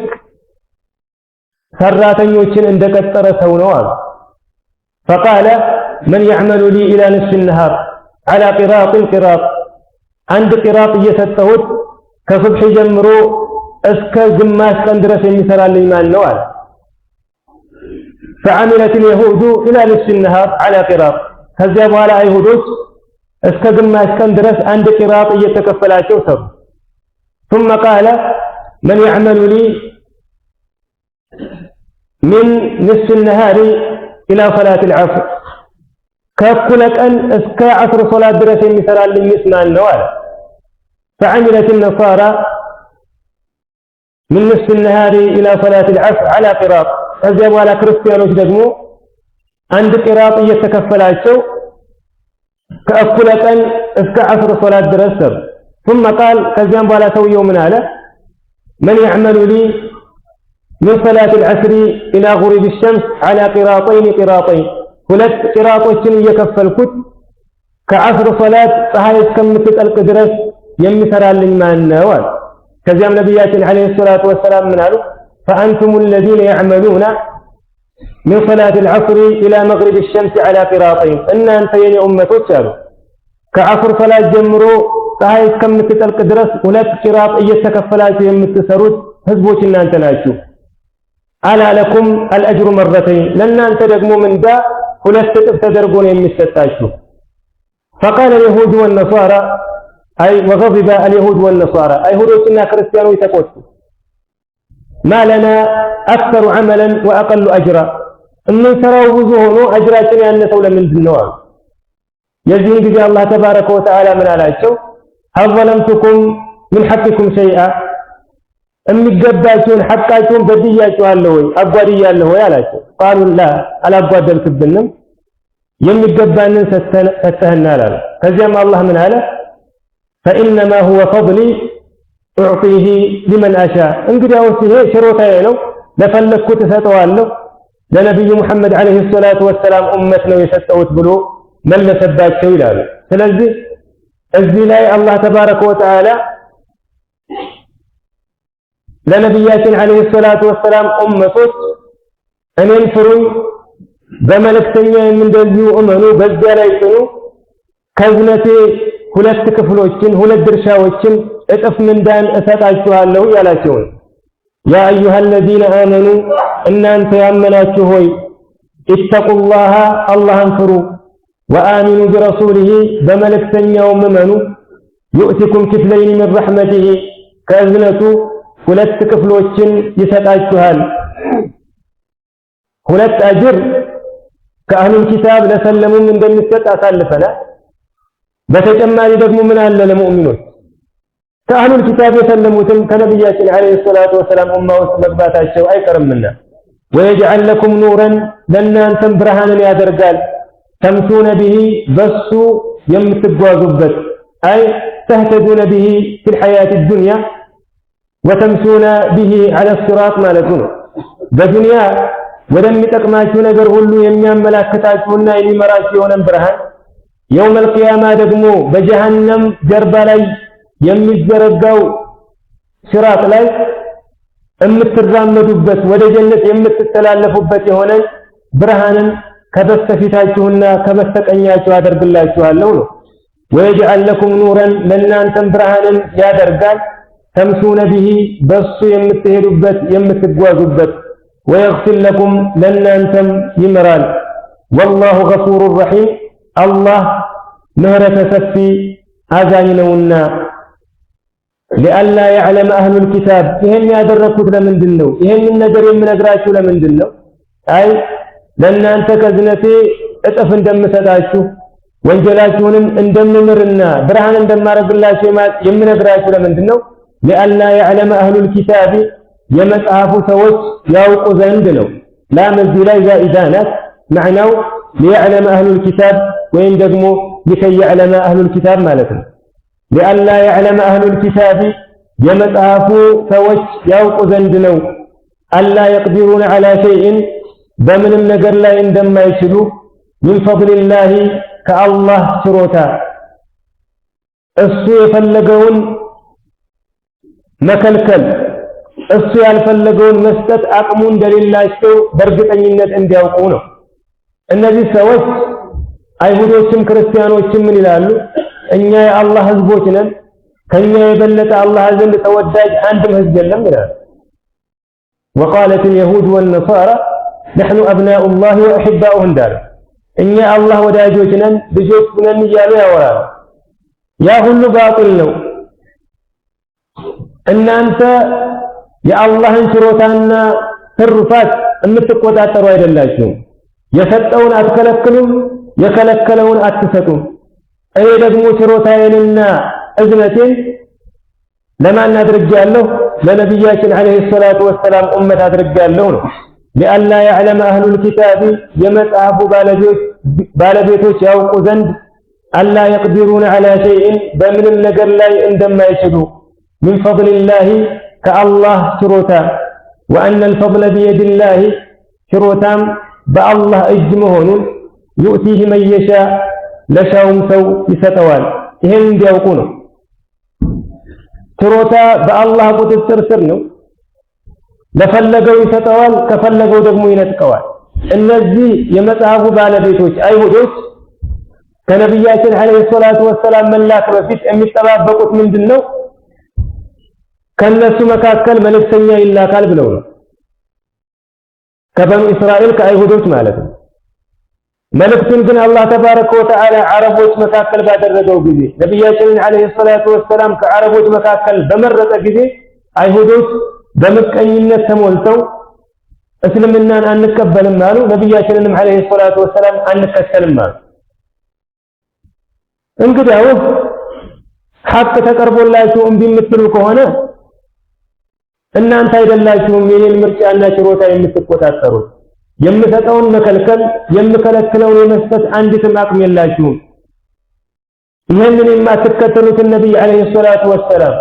ሰራተኞችን እንደቀጠረ ሰው ነው አሉ። فقال من يعمل لي إلى نصف النهار على قراط አንድ ቂራጥ እየሰጠሁት ከሱብህ ጀምሮ እስከ ግማሽ ቀን ድረስ የሚሰራልኝ ማን ነው አለ። فعملت اليهود الى نصف النهار على قراط ከዚያ በኋላ አይሁዶች እስከ ግማሽ ቀን ድረስ አንድ ቂራጥ እየተከፈላቸው ሰሩ። ثم قال من يعمل لي من نصف النهار الى صلاه العصر ከእኩለ ቀን እስከ ዐስር ሶላት ድረስ የሚሰራልኝ ማን ነው አለ። فعملت النصارى من نصف النهار إلى صلاة العصر على قراط ከዚያ በኋላ ክርስቲያኖች ደግሞ አንድ ቂራጥ እየተከፈላቸው ከእኩለ ቀን እስከ ዐስር ሶላት ድረስ ሰሩ። ثم قال ከዚያም በኋላ ሰውየው ምን አለ من يعمل لي من صلاة العصر إلى غروب الشمس على قراطين ሁለት ቂራጦችን እየከፈልኩት ከዐስር ሶላት ፀሐይ እስከምትጠልቅ ድረስ የሚሰራልኝ ማን ነው አለ። ከዚያም ነብያችን عليه الصلاه والسلام ምን አሉ فأنتم الذين يعملون من صلاة العصر إلى مغرب الشمس على قراطين እናንተ የኔ ኡመቶች አሉ ከዐስር ሶላት ጀምሮ ፀሐይ እስከምትጠልቅ ድረስ ሁለት ቂራጥ እየተከፈላችሁ የምትሰሩት ህዝቦች እናንተ ናችሁ። አላ ለኩም الأجر مرتين ለእናንተ ደግሞ ምንዳ ሁለት እጥፍ ተደርጎ ነው የሚሰጣችሁ። فقال اليهود والنصارى أي وغضب اليهود والنصارى أيهودنا كريستيانو يتقوتوا ما لنا أكثر عملا وأقل أجرا من سروا وزهنوا أجراتنا أن نسول من النوع يزين بجاء الله تبارك وتعالى من على الشو هل ظلمتكم من حقكم شيئا أم يقباتون حقاتهم بدياتوا اللوي أبواديا اللوي على الشو قالوا لا على أبواد الكبنم يقبانن ستهنا لنا فزيما الله من على فإنما هو فضلي أعطيه لمن أشاء انقد أوسيه شروطه له لفلكت ستوالله لنبي محمد عليه الصلاة والسلام أمتنا يستوت بلو من لسبات شويلاله فلذي الزلاء الله تبارك وتعالى لنبيات عليه الصلاة والسلام أمتك أن ينفروا بملكتنيا من دليو أمنوا بزيالا يسنوا كذنتي ሁለት ክፍሎችን ሁለት ድርሻዎችን እጥፍ ምንዳን እሰጣችኋለሁ ያላችሁን ያ አዩሃ الذين آمنوا እናንተ ያመናችሁ ሆይ ኢተቁላህ አላህን ፍሩ ወአሚኑ برسوله በመልእክተኛው እመኑ يؤتكم كفلين من رحمته ከእዝነቱ ሁለት ክፍሎችን ይሰጣችኋል ሁለት አጅር ከአህሉል ኪታብ ለሰለሙም እንደሚሰጥ አሳልፈናል በተጨማሪ ደግሞ ምን አለ ለሙእሚኖች ከአህሉል ኪታብ የሰለሙትም ከነብያችን አለይሂ ሰላቱ ወሰላም ኡማ ውስጥ መግባታቸው አይቀርምና ወይجعل لكم نورا ለእናንተም ብርሃንን ያደርጋል ተምሱነ به በሱ የምትጓዙበት አይ ተህተዱነ به في الحياة الدنيا وتمسون به على الصراط ማለት ነው በዱንያ ወደሚጠቅማችሁ ነገር ሁሉ የሚያመላክታችሁና የሚመራችሁ የሆነን ብርሃን يوم القيامة دقمو بجهنم جربا لي يمزرقاو شراط لي امترامدوبت ودا جنة يمتتلالفوبت هنا برهانا كبستفيتاچونا كبستقنياچو ادرغلاچوالو ويجعل لكم نورا لن انتم برهانا يادرغال تمسون به بس يمتهدوبت يمتغوازوبت ويغفر لكم لن انتم يمرال والله غفور رحيم الله ምህረተ ሰፊ አዛኝ ነውና لئلا يعلم اهل الكتاب ይሄን ያደረኩት ለምንድን ነው ይሄን ነገር የምነግራችሁ ለምንድን ነው አይ ለእናንተ ከዝነቴ እጥፍ እንደምሰጣችሁ ወንጀላችሁንም እንደምምርና ብርሃን እንደማረግላችሁ የምነግራችሁ ለምንድን ነው لئلا يعلم اهل الكتاب የመጽሐፉ ሰዎች ያውቁ ዘንድ ነው لا መዚህ ላይ ዛኢዳናት معناه ليعلم اهل الكتاب وين دغمو لكي يعلم اهل الكتاب معناته لئلا يعلم اهل الكتاب يمصحفو سوچ ياوقو ዘንድ ነው الا يقدرون على شيء በምንም ነገር ላይ እንደማይችሉ من فضل الله كالله ችሮታ እሱ የፈለገውን መከልከል እሱ ያልፈለገውን መስጠት አቅሙ እንደሌላቸው በእርግጠኝነት እንዲያውቁ ነው እነዚህ ሰዎች አይሁዶችም ክርስቲያኖችም ምን ይላሉ እኛ የአላህ ህዝቦች ነን ከኛ የበለጠ አላህ ዘንድ ተወዳጅ አንድም ህዝብ የለም ይላሉ وقالت اليهود والنصارى نحن ابناء الله واحباؤه እንዳሉ እኛ አላህ ወዳጆች ነን ልጆች ነን እያሉ ያወራሉ ያ ሁሉ ባጢል ነው እናንተ የአላህን ችሮታና ትሩፋት የምትቆጣጠሩ አይደላችሁም የሰጠውን አትከለክሉም የከለከለውን አትሰጡም እኔ ደግሞ ችሮታዬንና እዝነቴን ለማን አድርጌያለሁ ለነብያችን አለይሂ ሰላቱ ወሰላም ኡመት አድርጌያለሁ ነው لئلا يعلم اهل الكتاب የመጽሐፉ ባለቤቶች ያውቁ ዘንድ الا يقدرون على شيء በምንም ነገር ላይ እንደማይችሉ من فضل الله كالله ችሮታ وان الفضل بيد الله ችሮታም በአላህ እጅ መሆኑን يؤتيه من يشاء ለሻውም ሰው ይሰጠዋል ይሄን እንዲያውቁ ነው ችሮታ በአላህ ቁጥጥር ስር ነው ለፈለገው ይሰጠዋል ከፈለገው ደግሞ ይነጥቀዋል እነዚህ የመጽሐፉ ባለቤቶች አይሁዶች ከነብያችን አለይሂ ሰላቱ ወሰላም መላክ በፊት የሚጠባበቁት ምንድነው ከነሱ መካከል መልእክተኛ ይላካል ብለው ነው ከበኑ እስራኤል ከአይሁዶች ማለት ነው መልእክቱን ግን አላህ ተባረከ ወተዓላ አረቦች መካከል ባደረገው ጊዜ ነብያችንን አለይሂ ሰላቱ ወሰላም ከአረቦች መካከል በመረጠ ጊዜ አይሁዶች በምቀኝነት ተሞልተው እስልምናን አንቀበልም አሉ። ነብያችንንም አለይሂ ሰላቱ ወሰላም አንከተልም አሉ። እንግዲያው ሐቅ ተቀርቦላችሁ እምቢ የምትሉ ከሆነ እናንተ አይደላችሁም የኔን ምርጫና ችሮታ የምትቆጣጠሩት። የምሰጠውን መከልከል የምከለክለውን የመስጠት አንዲትም አቅም የላችሁም። ይህንን የማትከተሉትን ነብይ አለይሂ ሰላቱ ወሰላም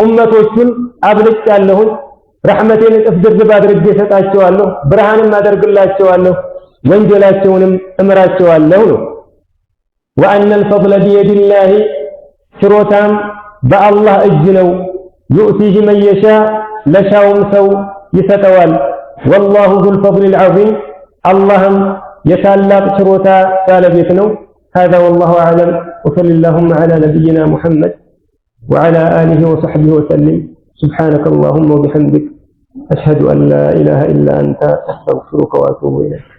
ኡመቶቹን አብልጫለሁ፣ ረሕመቴን እጥፍ ድርብ አድርጌ እሰጣቸዋለሁ፣ ብርሃንም አደርግላቸዋለሁ፣ ወንጀላቸውንም እምራቸዋለሁ ነው። ወአነ አልፈضل بيد الله ችሮታም በአላህ እጅ ነው። ዩእቲህ መን የሻእ ለሻውም ሰው ይሰጠዋል። والله ذو الفضل العظيم اللهم يتعلق شروطا سالبيتنا. هذا والله أعلم، وصل اللهم على نبينا محمد وعلى آله وصحبه وسلم. سبحانك اللهم وبحمدك أشهد أن لا إله إلا أنت أستغفرك وأتوب إليك.